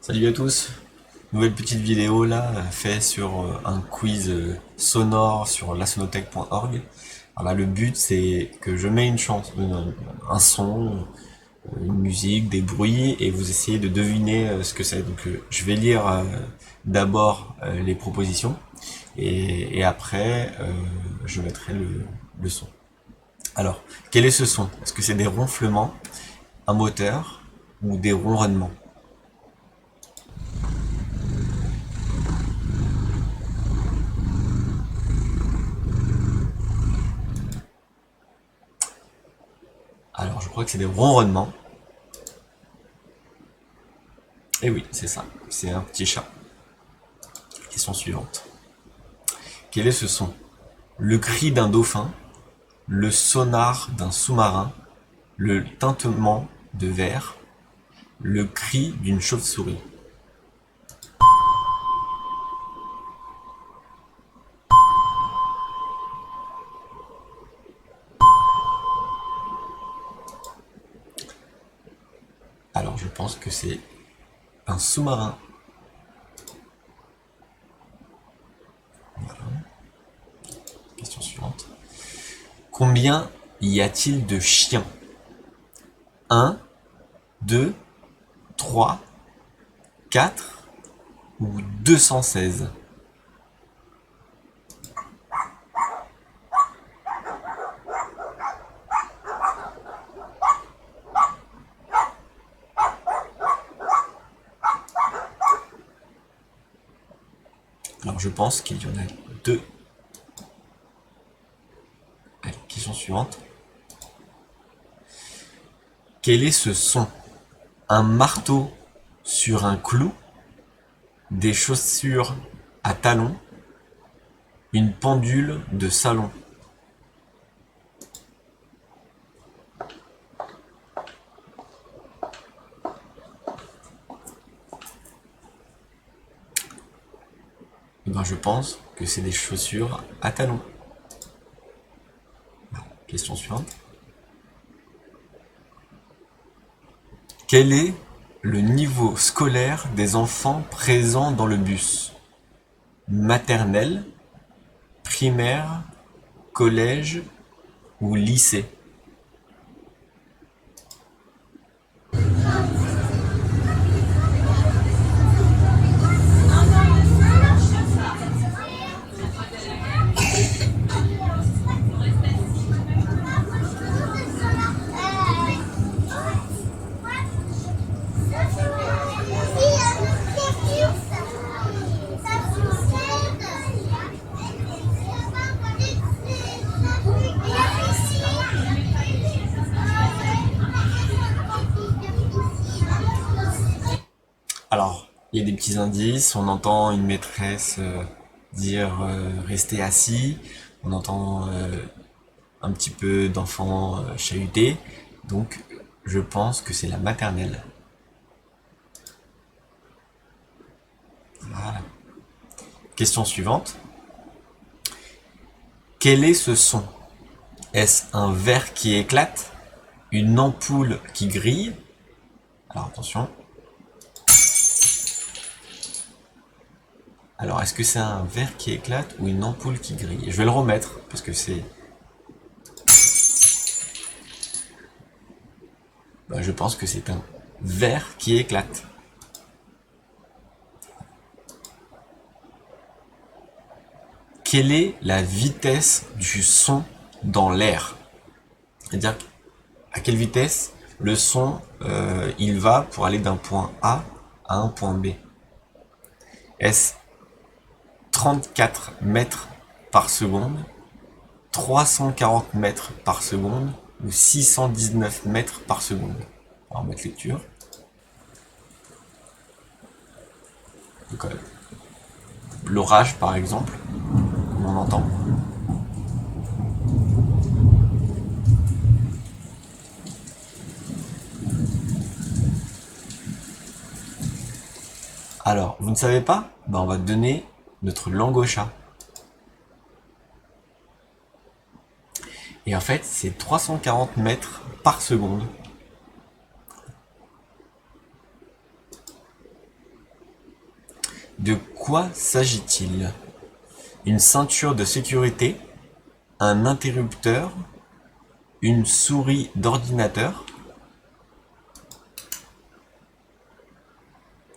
Salut à tous, nouvelle petite vidéo là, fait sur un quiz sonore sur lasonotech.org. Alors là, le but c'est que je mets une chance, un son, une musique, des bruits, et vous essayez de deviner ce que c'est. Donc je vais lire d'abord les propositions, et après je mettrai le son. Alors, quel est ce son? Est-ce que c'est des ronflements, un moteur ou des ronronnements? Alors, je crois que c'est des ronronnements. Et oui, c'est ça. C'est un petit chat. Question suivante. Quel est ce son? Le cri d'un dauphin, le sonar d'un sous-marin, le tintement de verre, le cri d'une chauve-souris. Alors, je pense que c'est un sous-marin. Voilà. Question suivante. Combien y a-t-il de chiens? Un, 2, 3, 4 ou 216? Alors, je pense qu'il y en a deux. Allez, question suivante. Quel est ce son? Un marteau sur un clou, des chaussures à talons, une pendule de salon. Eh ben, je pense que c'est des chaussures à talons. Question suivante. Quel est le niveau scolaire des enfants présents dans le bus? Maternelle, primaire, collège ou lycée? Alors, il y a des petits indices. On entend une maîtresse dire restez assis. On entend un petit peu d'enfants chahutés. Donc, je pense que c'est la maternelle. Voilà. Question suivante. Quel est ce son? Est-ce un verre qui éclate? Une ampoule qui grille? Alors attention. Alors, est-ce que c'est un verre qui éclate ou une ampoule qui grille? Je vais le remettre parce que c'est. Je pense que c'est un verre qui éclate. Quelle est la vitesse du son dans l'air? C'est-à-dire à quelle vitesse le son il va pour aller d'un point A à un point B? Est-ce 34 mètres par seconde, 340 mètres par seconde ou 619 mètres par seconde? Alors, mettre lecture. Donc, l'orage, par exemple, comme on entend. Alors, vous ne savez pas? On va donner notre langue au chat. Et en fait, c'est 340 mètres par seconde. De quoi s'agit-il? Une ceinture de sécurité, un interrupteur, une souris d'ordinateur.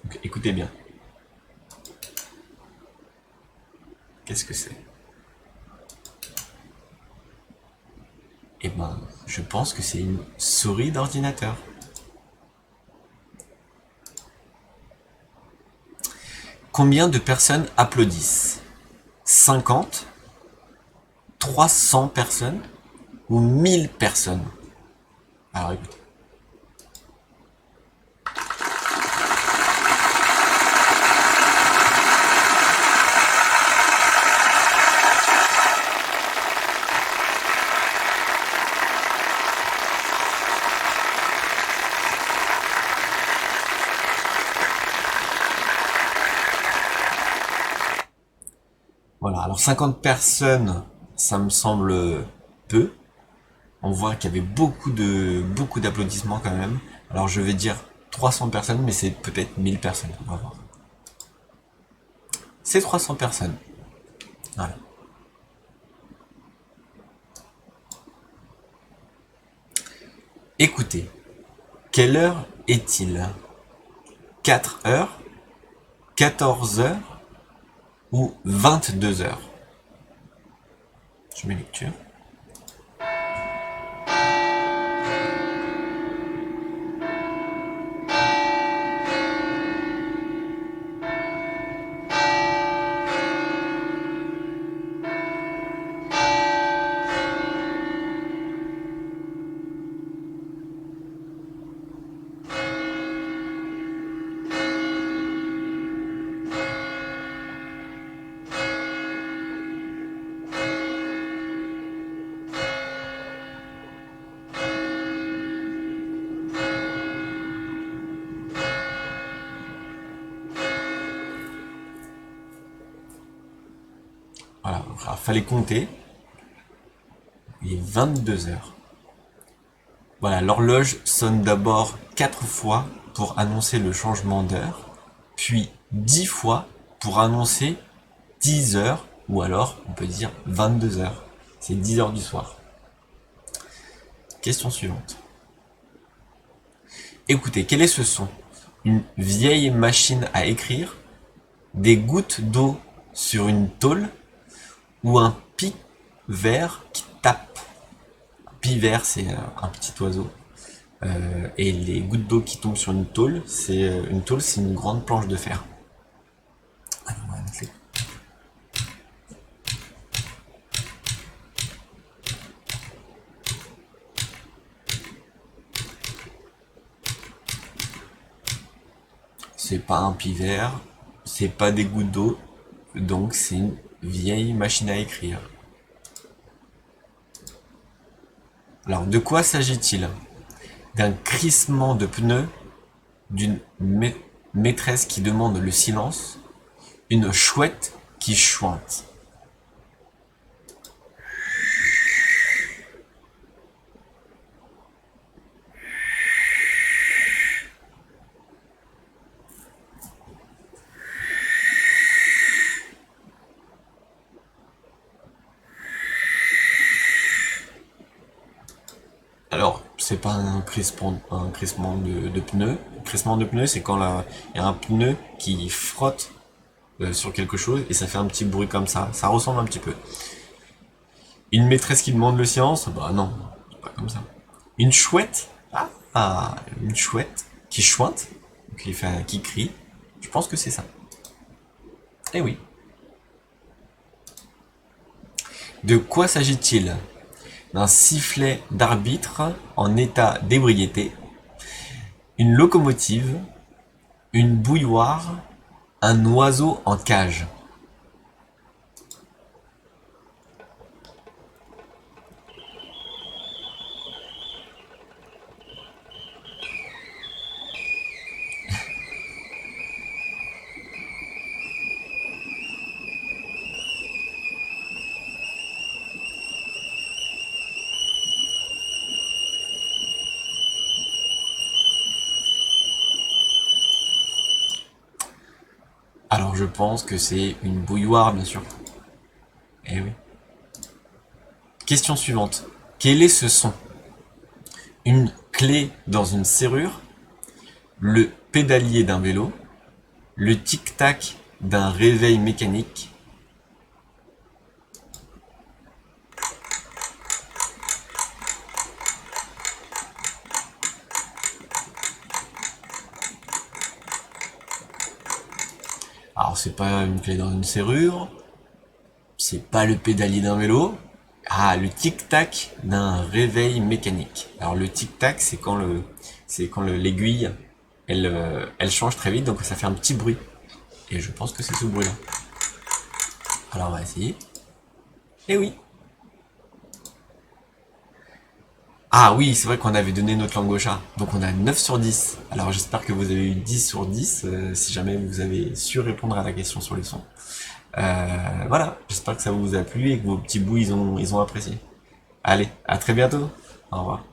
Donc, écoutez bien. Qu'est-ce que c'est? Eh ben, je pense que c'est une souris d'ordinateur. Combien de personnes applaudissent? 50, 300 personnes ou 1000 personnes? Alors écoutez. Voilà, alors 50 personnes, ça me semble peu. On voit qu'il y avait beaucoup d'applaudissements quand même. Alors je vais dire 300 personnes, mais c'est peut-être 1000 personnes. On va voir. C'est 300 personnes. Voilà. Écoutez, quelle heure est-il? 4 heures, 14 heures ou 22 heures? Je mets lecture. Voilà, il fallait compter. Il est 22 heures. Voilà, l'horloge sonne d'abord 4 fois pour annoncer le changement d'heure, puis 10 fois pour annoncer 10 heures, ou alors on peut dire 22 heures. C'est 10 heures du soir. Question suivante. Écoutez, quel est ce son? Une vieille machine à écrire, des gouttes d'eau sur une tôle ou un pivert qui tape? Pivert, c'est un petit oiseau. Et les gouttes d'eau qui tombent sur une tôle, c'est une grande planche de fer. C'est pas un pivert, c'est pas des gouttes d'eau, donc c'est une vieille machine à écrire. Alors, de quoi s'agit-il? D'un crissement de pneus, d'une maîtresse qui demande le silence, une chouette qui chointe. Alors, c'est pas un crissement de pneus. Le crissement de pneus, c'est quand il y a un pneu qui frotte sur quelque chose et ça fait un petit bruit comme ça. Ça ressemble un petit peu. Une maîtresse qui demande le silence, bah non, c'est pas comme ça. Une chouette, une chouette qui chointe, qui crie. Je pense que c'est ça. Eh oui. De quoi s'agit-il? D'un sifflet d'arbitre en état d'ébriété, une locomotive, une bouilloire, un oiseau en cage. Alors je pense que c'est une bouilloire, bien sûr. Eh oui. Question suivante. Quel est ce son? Une clé dans une serrure, le pédalier d'un vélo, le tic-tac d'un réveil mécanique. Alors c'est pas une clé dans une serrure, c'est pas le pédalier d'un vélo. Ah, le tic-tac d'un réveil mécanique. Alors le tic-tac, c'est quand l'aiguille, elle change très vite, donc ça fait un petit bruit. Et je pense que c'est ce bruit-là. Alors on va essayer. Eh oui. Ah oui, c'est vrai qu'on avait donné notre langue au chat. Donc on a 9 sur 10. Alors j'espère que vous avez eu 10 sur 10, si jamais vous avez su répondre à la question sur les sons. Voilà, j'espère que ça vous a plu et que vos petits bouts, ils ont apprécié. Allez, à très bientôt. Au revoir.